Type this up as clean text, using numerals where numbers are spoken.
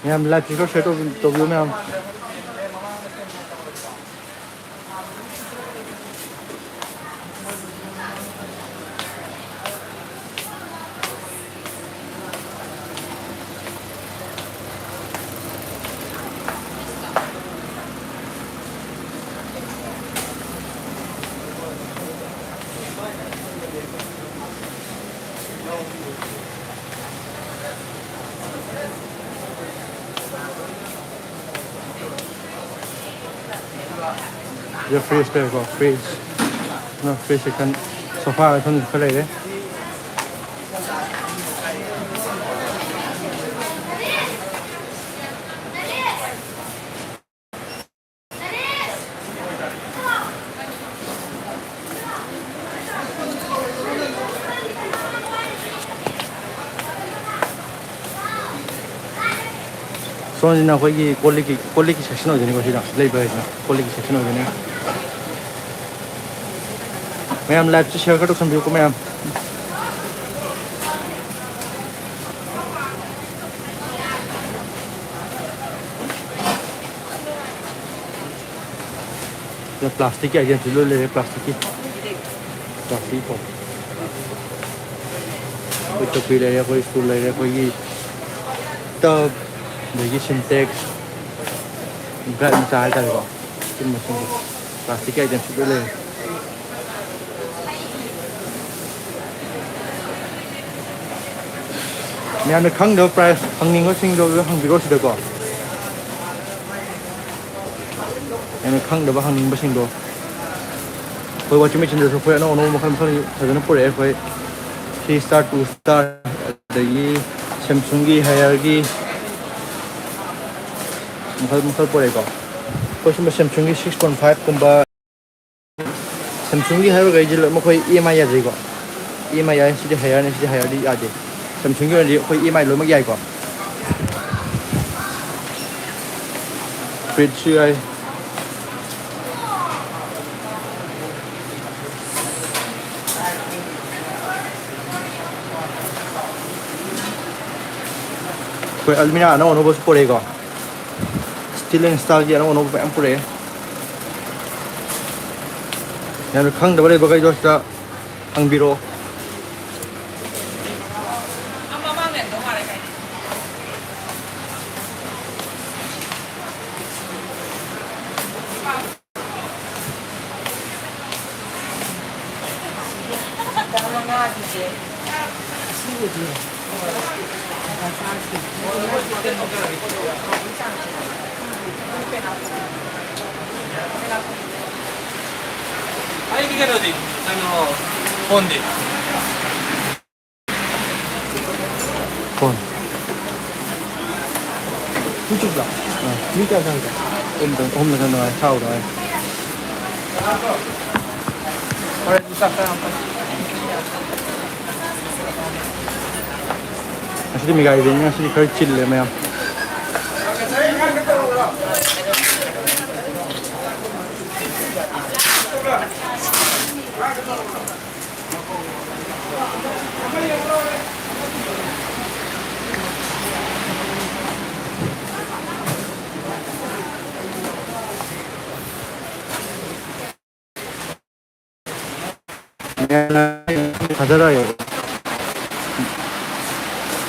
ma'am life figure set तो भी ma'am ये फ्रिज पे को फ्रिज ना फ्रिज सेक्शन सोफा है थोड़ी खले दे सोन जिना कोई क्वालिटी सेक्शन हो जाने को सीधा लेबर है ना क्वालिटी सेक्शन हो जाने मैम लाइव से शेयर कर दो संभव को मैम ये प्लास्टिक की आइटम चलो ले प्लास्टिक को कोई टोपी ले कोई स्टूल ले कोई टब देखिए सिंटेक्स ब्राइट मचा है करेगा किन मशीन प्लास्टिक की आइटम चलो ले मैम ने खंग दो प्राइस खंगनिंग को सिंग दो खंग बिरो सिदो को मैम खंग दो खंगनिंग बसिंग दो कोई वाचिंग मशीन दो कोई अनो अनो मखन मखन सजन पुरे कोई 3 स्टार 2 स्टार दगी सैमसंग की हायर की मखल पुरे को कोई सैमसंग की 6.5 कुंबा सैमसंग की हायर गई जिल मखोई EMI आ जाएगा EMI आ सिदे हायर दी आजे सैमसंग की कोई EMI लो मग याई को फ्रिज आई कोई अलमीरा ना ओनो बस पड़ेगा स्टील एंड स्टाइल की ना ओनो पे पड़े यार खंग डबल बगै दोस्ता खंग बिरोはいけどで本で phone 이쪽이다 미자 상자 홈나 상자 차오다これにさからasli miga ini asli kali chill le ma'am हजार आयो